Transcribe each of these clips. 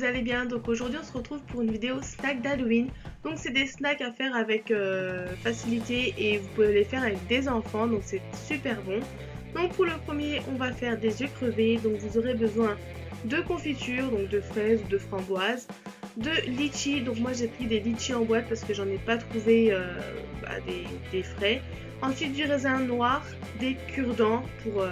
vous allez bien. Donc aujourd'hui on se retrouve pour une vidéo snack d'Halloween. Donc c'est des snacks à faire avec facilité et vous pouvez les faire avec des enfants, donc c'est super bon. Donc pour le premier on va faire des œufs crevés, donc vous aurez besoin de confiture, donc de fraises ou de framboises, de litchi, donc moi j'ai pris des litchis en boîte parce que j'en ai pas trouvé des frais. Ensuite du raisin noir, des cure-dents pour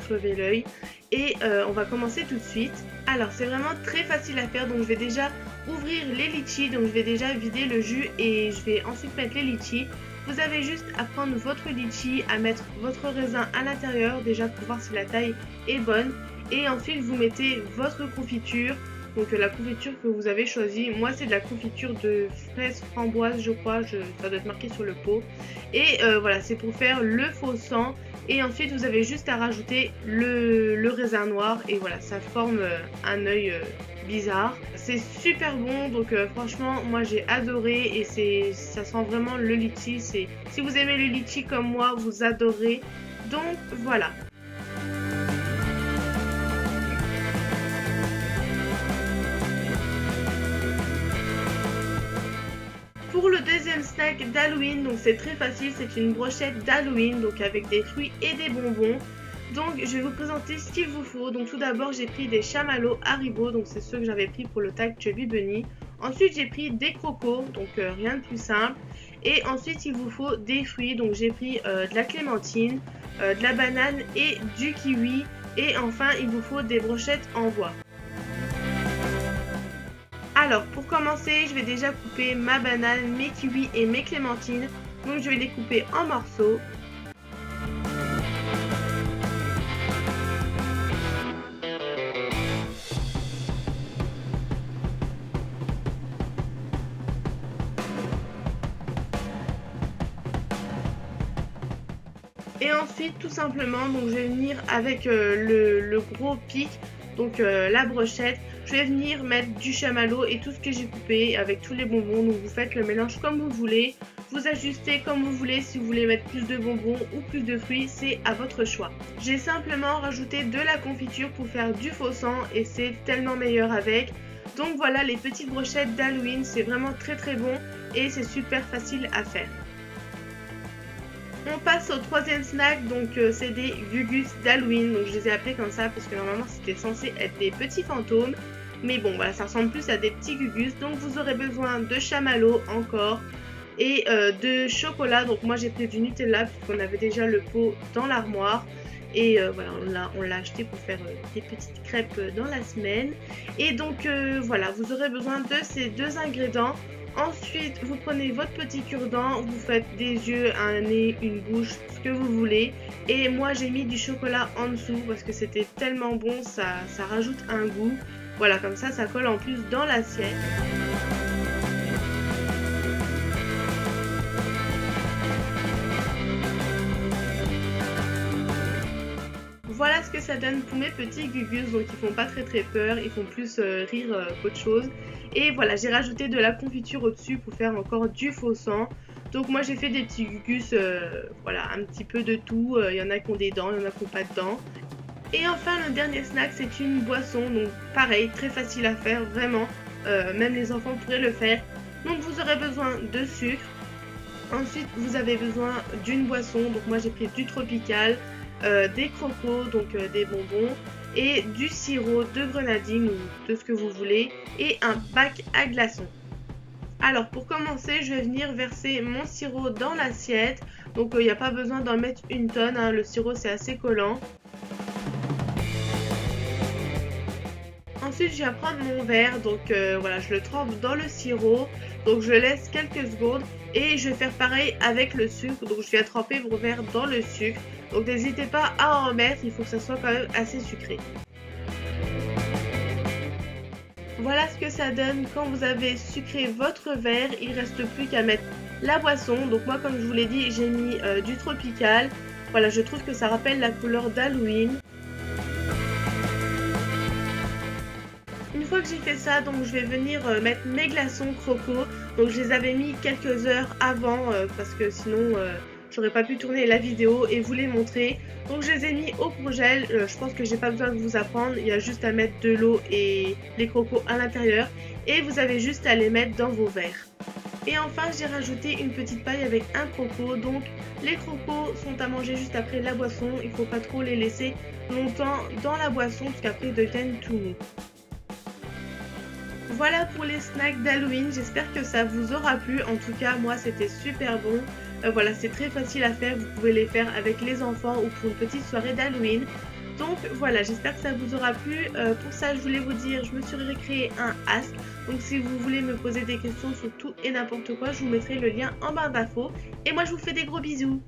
crever l'œil. Et on va commencer tout de suite. Alors c'est vraiment très facile à faire, donc je vais déjà ouvrir les litchis, donc je vais déjà vider le jus et je vais ensuite mettre les litchis. Vous avez juste à prendre votre litchi, à mettre votre raisin à l'intérieur déjà pour voir si la taille est bonne. Et ensuite vous mettez votre confiture, donc la confiture que vous avez choisie. Moi c'est de la confiture de fraises framboise je crois, ça doit être marqué sur le pot. Et voilà, c'est pour faire le faux sang. Et ensuite vous avez juste à rajouter le raisin noir et voilà, ça forme un œil bizarre. C'est super bon, donc franchement moi j'ai adoré et ça sent vraiment le litchi. Si vous aimez le litchi comme moi, vous adorez. Donc voilà. Pour le deuxième snack d'Halloween, donc c'est très facile, c'est une brochette d'Halloween, donc avec des fruits et des bonbons. Donc je vais vous présenter ce qu'il vous faut. Donc tout d'abord j'ai pris des chamallows Haribo, donc c'est ceux que j'avais pris pour le tag Chubby Bunny. Ensuite j'ai pris des crocos, donc rien de plus simple. Et ensuite il vous faut des fruits, donc j'ai pris de la clémentine, de la banane et du kiwi. Et enfin il vous faut des brochettes en bois. Alors pour commencer, je vais déjà couper ma banane, mes kiwis et mes clémentines. Donc je vais les couper en morceaux. Et ensuite tout simplement, donc je vais venir avec le gros pic, donc la brochette. Je vais venir mettre du chamallow et tout ce que j'ai coupé avec tous les bonbons. Donc vous faites le mélange comme vous voulez. Vous ajustez comme vous voulez. Si vous voulez mettre plus de bonbons ou plus de fruits, c'est à votre choix. J'ai simplement rajouté de la confiture pour faire du faux sang et c'est tellement meilleur avec. Donc voilà les petites brochettes d'Halloween. C'est vraiment très très bon et c'est super facile à faire. On passe au troisième snack, donc c'est des gugus d'Halloween. Donc je les ai appelés comme ça parce que normalement c'était censé être des petits fantômes. Mais bon voilà, ça ressemble plus à des petits gugus. Donc vous aurez besoin de chamallow encore et de chocolat. Donc moi j'ai pris du Nutella puisqu'on avait déjà le pot dans l'armoire. Et voilà, on l'a acheté pour faire des petites crêpes dans la semaine. Et donc voilà, vous aurez besoin de ces deux ingrédients. Ensuite, vous prenez votre petit cure-dent, vous faites des yeux, un nez, une bouche, ce que vous voulez. Et moi, j'ai mis du chocolat en dessous parce que c'était tellement bon, ça rajoute un goût. Voilà, comme ça colle en plus dans l'assiette. Voilà ce que ça donne pour mes petits gugus, donc ils font pas très peur, ils font plus rire qu'autre chose. Et voilà, j'ai rajouté de la confiture au-dessus pour faire encore du faux sang. Donc moi j'ai fait des petits gugus, voilà, un petit peu de tout. Il y en a qui ont des dents, il y en a qui n'ont pas de dents. Et enfin le dernier snack c'est une boisson, donc pareil, très facile à faire, vraiment. Même les enfants pourraient le faire. Donc vous aurez besoin de sucre. Ensuite vous avez besoin d'une boisson, donc moi j'ai pris du tropical. Des crocos, donc des bonbons, et du sirop de grenadine ou de ce que vous voulez, et un bac à glaçons. Alors pour commencer, je vais venir verser mon sirop dans l'assiette. Donc il n'y a pas besoin d'en mettre une tonne, hein. Le sirop c'est assez collant. Ensuite je viens prendre mon verre, donc voilà, je le trempe dans le sirop, donc je laisse quelques secondes et je vais faire pareil avec le sucre. Donc je viens tremper mon verre dans le sucre, donc n'hésitez pas à en mettre, il faut que ça soit quand même assez sucré. Voilà ce que ça donne quand vous avez sucré votre verre. Il ne reste plus qu'à mettre la boisson. Donc moi comme je vous l'ai dit, j'ai mis du tropical. Voilà, je trouve que ça rappelle la couleur d'Halloween. Une fois que j'ai fait ça, donc je vais venir mettre mes glaçons croco. Donc je les avais mis quelques heures avant parce que sinon j'aurais pas pu tourner la vidéo et vous les montrer. Donc je les ai mis au congèle, je pense que j'ai pas besoin de vous apprendre, il y a juste à mettre de l'eau et les crocos à l'intérieur et vous avez juste à les mettre dans vos verres. Et enfin j'ai rajouté une petite paille avec un croco, donc les crocos sont à manger juste après la boisson, il faut pas trop les laisser longtemps dans la boisson parce qu'après ils deviennent tout mous. Voilà pour les snacks d'Halloween, j'espère que ça vous aura plu, en tout cas moi c'était super bon. Voilà, c'est très facile à faire, vous pouvez les faire avec les enfants ou pour une petite soirée d'Halloween. Donc voilà, j'espère que ça vous aura plu. Pour ça, je voulais vous dire, je me suis recréé un Ask. Donc si vous voulez me poser des questions sur tout et n'importe quoi, je vous mettrai le lien en barre d'infos. Et moi, je vous fais des gros bisous.